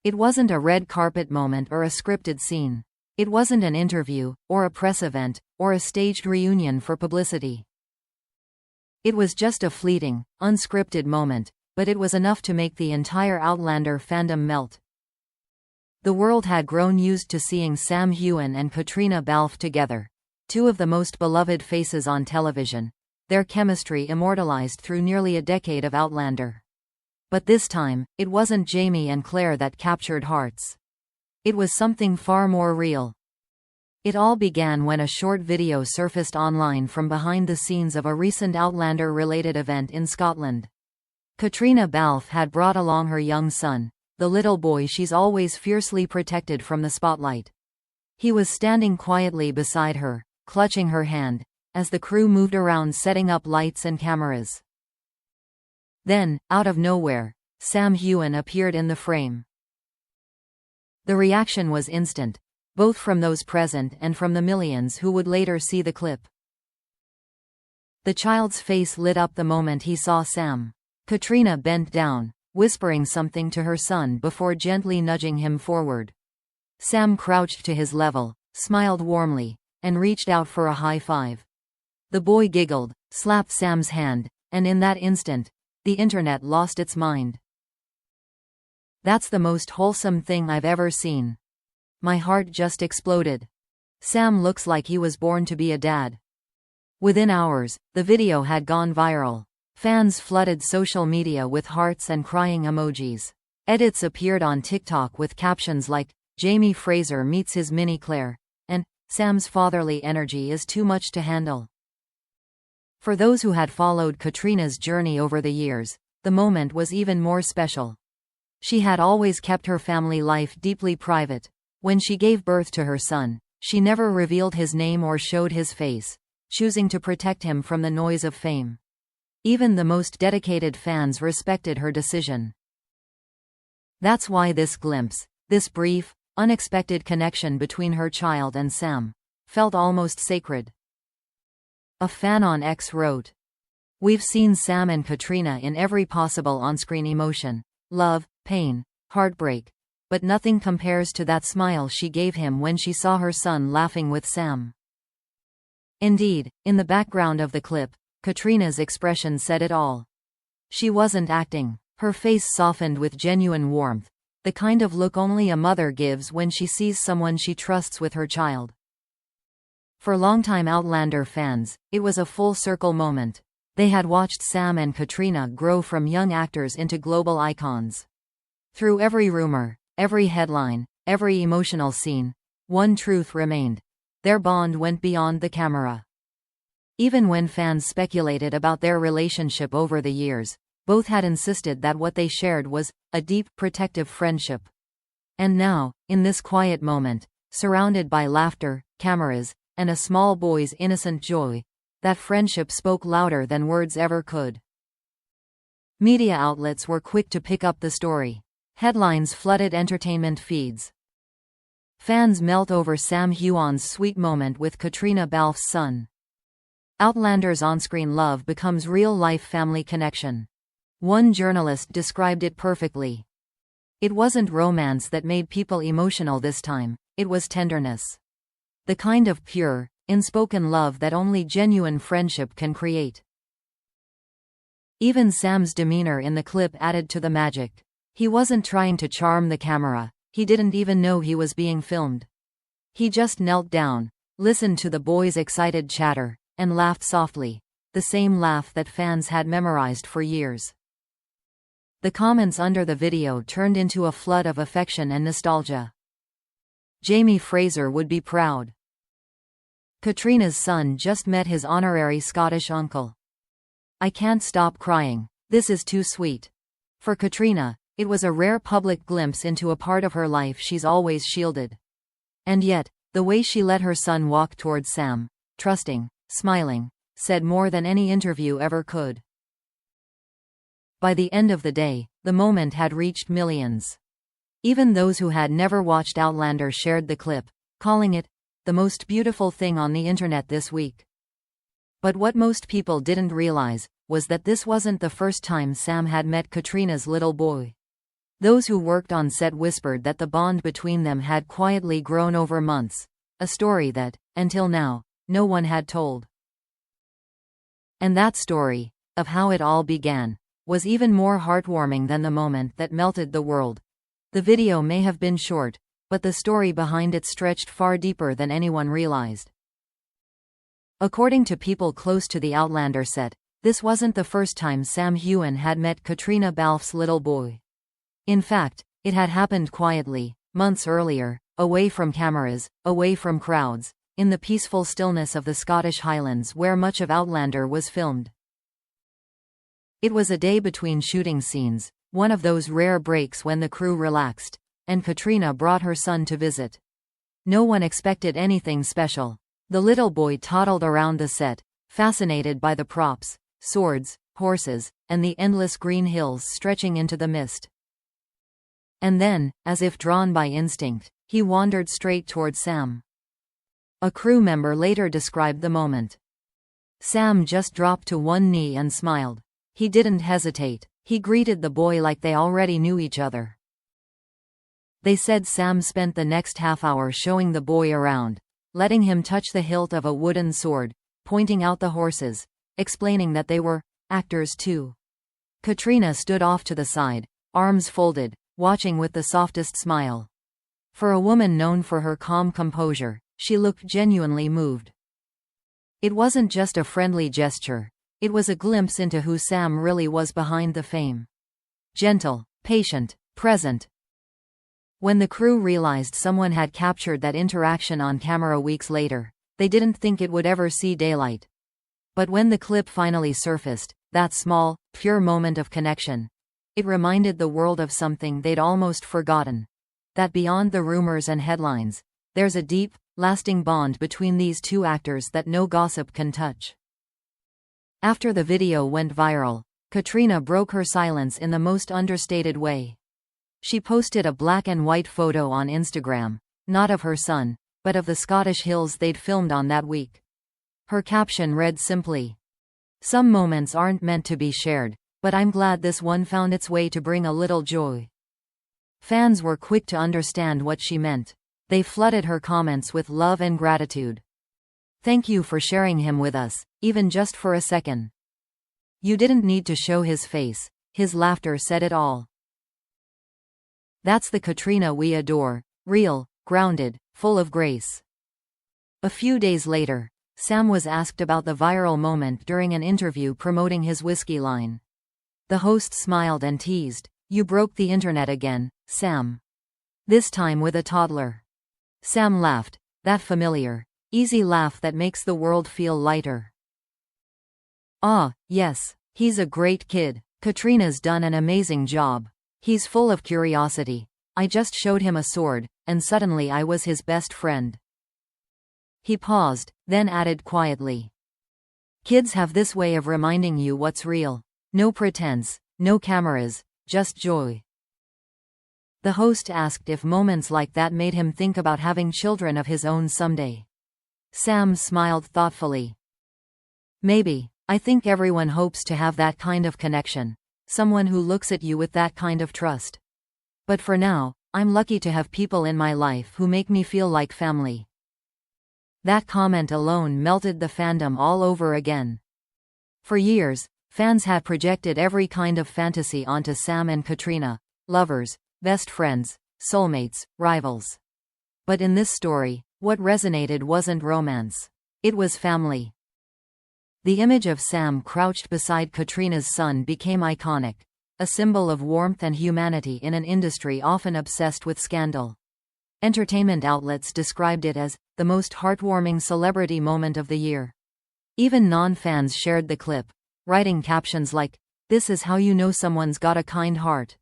It wasn't a red carpet moment or a scripted scene. It wasn't an interview, or a press event, or a staged reunion for publicity. It was just a fleeting, unscripted moment, but it was enough to make the entire Outlander fandom melt. The world had grown used to seeing Sam Heughan and Caitriona Balfe together, two of the most beloved faces on television, their chemistry immortalized through nearly a decade of Outlander. But this time, it wasn't Jamie and Claire that captured hearts. It was something far more real. It all began when a short video surfaced online from behind the scenes of a recent Outlander-related event in Scotland. Caitriona Balfe had brought along her young son, the little boy she's always fiercely protected from the spotlight. He was standing quietly beside her, clutching her hand, as the crew moved around setting up lights and cameras. Then, out of nowhere, Sam Heughan appeared in the frame. The reaction was instant, both from those present and from the millions who would later see the clip. The child's face lit up the moment he saw Sam. Caitriona bent down, whispering something to her son before gently nudging him forward. Sam crouched to his level, smiled warmly, and reached out for a high five. The boy giggled, slapped Sam's hand, and in that instant, the internet lost its mind. "That's the most wholesome thing I've ever seen. My heart just exploded. Sam looks like he was born to be a dad." Within hours, the video had gone viral. Fans flooded social media with hearts and crying emojis. Edits appeared on TikTok with captions like, "Jamie Fraser meets his mini Claire," and "Sam's fatherly energy is too much to handle." For those who had followed Caitriona's journey over the years, the moment was even more special. She had always kept her family life deeply private. When she gave birth to her son, she never revealed his name or showed his face, choosing to protect him from the noise of fame. Even the most dedicated fans respected her decision. That's why this glimpse, this brief, unexpected connection between her child and Sam, felt almost sacred. A fan on X wrote, "We've seen Sam and Caitriona in every possible on-screen emotion, love, pain, heartbreak, but nothing compares to that smile she gave him when she saw her son laughing with Sam." Indeed, in the background of the clip, Caitriona's expression said it all. She wasn't acting. Her face softened with genuine warmth, the kind of look only a mother gives when she sees someone she trusts with her child. For longtime Outlander fans, it was a full-circle moment. They had watched Sam and Caitriona grow from young actors into global icons. Through every rumor, every headline, every emotional scene, one truth remained: their bond went beyond the camera. Even when fans speculated about their relationship over the years, both had insisted that what they shared was a deep, protective friendship. And now, in this quiet moment, surrounded by laughter, cameras, and a small boy's innocent joy, that friendship spoke louder than words ever could. Media outlets were quick to pick up the story. Headlines flooded entertainment feeds. Fans melt over Sam Heughan's sweet moment with Caitriona Balfe's son. Outlander's on-screen love becomes real-life family connection. One journalist described it perfectly. "It wasn't romance that made people emotional this time, it was tenderness. The kind of pure, unspoken love that only genuine friendship can create." Even Sam's demeanor in the clip added to the magic. He wasn't trying to charm the camera, he didn't even know he was being filmed. He just knelt down, listened to the boys' excited chatter, and laughed softly, the same laugh that fans had memorized for years. The comments under the video turned into a flood of affection and nostalgia. Jamie Fraser would be proud. Caitriona's son just met his honorary Scottish uncle. "I can't stop crying. This is too sweet." For Caitriona, it was a rare public glimpse into a part of her life she's always shielded. And yet, the way she let her son walk towards Sam, trusting, smiling, said more than any interview ever could. By the end of the day, the moment had reached millions. Even those who had never watched Outlander shared the clip, calling it the most beautiful thing on the internet this week. But what most people didn't realize was that this wasn't the first time Sam had met Caitriona's little boy. Those who worked on set whispered that the bond between them had quietly grown over months, a story that, until now, no one had told. And that story, of how it all began, was even more heartwarming than the moment that melted the world. The video may have been short, but the story behind it stretched far deeper than anyone realized. According to people close to the Outlander set, this wasn't the first time Sam Heughan had met Caitriona Balfe's little boy. In fact, it had happened quietly, months earlier, away from cameras, away from crowds, in the peaceful stillness of the Scottish Highlands where much of Outlander was filmed. It was a day between shooting scenes, one of those rare breaks when the crew relaxed, and Caitriona brought her son to visit. No one expected anything special. The little boy toddled around the set, fascinated by the props, swords, horses, and the endless green hills stretching into the mist. And then, as if drawn by instinct, he wandered straight toward Sam. A crew member later described the moment. Sam just dropped to one knee and smiled. He didn't hesitate. He greeted the boy like they already knew each other. They said Sam spent the next half hour showing the boy around, letting him touch the hilt of a wooden sword, pointing out the horses, explaining that they were actors too. Caitriona stood off to the side, arms folded, watching with the softest smile. For a woman known for her calm composure, she looked genuinely moved. It wasn't just a friendly gesture, it was a glimpse into who Sam really was behind the fame. Gentle, patient, present. When the crew realized someone had captured that interaction on camera weeks later, they didn't think it would ever see daylight. But when the clip finally surfaced, that small, pure moment of connection, it reminded the world of something they'd almost forgotten. That beyond the rumors and headlines, there's a deep, lasting bond between these two actors that no gossip can touch. After the video went viral, Caitriona broke her silence in the most understated way. She posted a black and white photo on Instagram, not of her son, but of the Scottish hills they'd filmed on that week. Her caption read simply, "Some moments aren't meant to be shared, but I'm glad this one found its way to bring a little joy." Fans were quick to understand what she meant. They flooded her comments with love and gratitude. "Thank you for sharing him with us, even just for a second. You didn't need to show his face, his laughter said it all." That's the Caitriona we adore, real, grounded, full of grace. A few days later, Sam was asked about the viral moment during an interview promoting his whiskey line. The host smiled and teased, "You broke the internet again, Sam." This time with a toddler. Sam laughed, that familiar, easy laugh that makes the world feel lighter. "Ah, yes, he's a great kid. Caitriona's done an amazing job. He's full of curiosity. I just showed him a sword, and suddenly I was his best friend." He paused, then added quietly, "Kids have this way of reminding you what's real. No pretense, no cameras, just joy." The host asked if moments like that made him think about having children of his own someday. Sam smiled thoughtfully. "Maybe. I think everyone hopes to have that kind of connection. Someone who looks at you with that kind of trust. But for now, I'm lucky to have people in my life who make me feel like family." That comment alone melted the fandom all over again. For years, fans had projected every kind of fantasy onto Sam and Caitriona: lovers, best friends, soulmates, rivals. But in this story, what resonated wasn't romance. It was family. The image of Sam crouched beside Caitriona's son became iconic, a symbol of warmth and humanity in an industry often obsessed with scandal. Entertainment outlets described it as the most heartwarming celebrity moment of the year. Even non-fans shared the clip, writing captions like, "This is how you know someone's got a kind heart."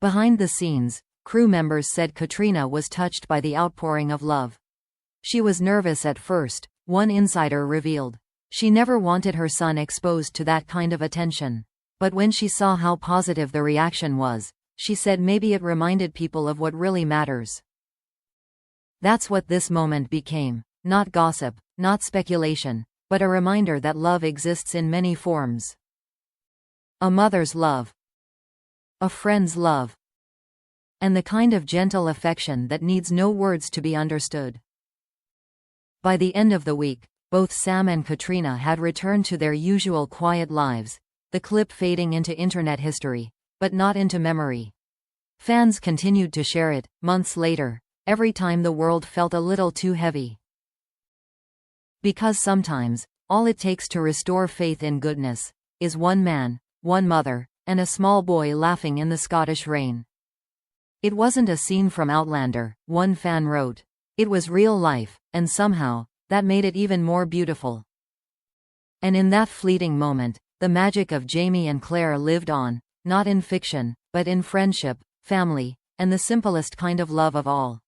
Behind the scenes, crew members said Caitriona was touched by the outpouring of love. She was nervous at first, one insider revealed. She never wanted her son exposed to that kind of attention. But when she saw how positive the reaction was, she said maybe it reminded people of what really matters. That's what this moment became. Not gossip, not speculation, but a reminder that love exists in many forms. A mother's love. A friend's love. and the kind of gentle affection that needs no words to be understood. By the end of the week, both Sam and Caitriona had returned to their usual quiet lives, the clip fading into internet history, but not into memory. Fans continued to share it, months later, every time the world felt a little too heavy. Because sometimes, all it takes to restore faith in goodness is one man, one mother, and a small boy laughing in the Scottish rain. It wasn't a scene from Outlander, one fan wrote. It was real life, and somehow, that made it even more beautiful. And in that fleeting moment, the magic of Jamie and Claire lived on, not in fiction, but in friendship, family, and the simplest kind of love of all.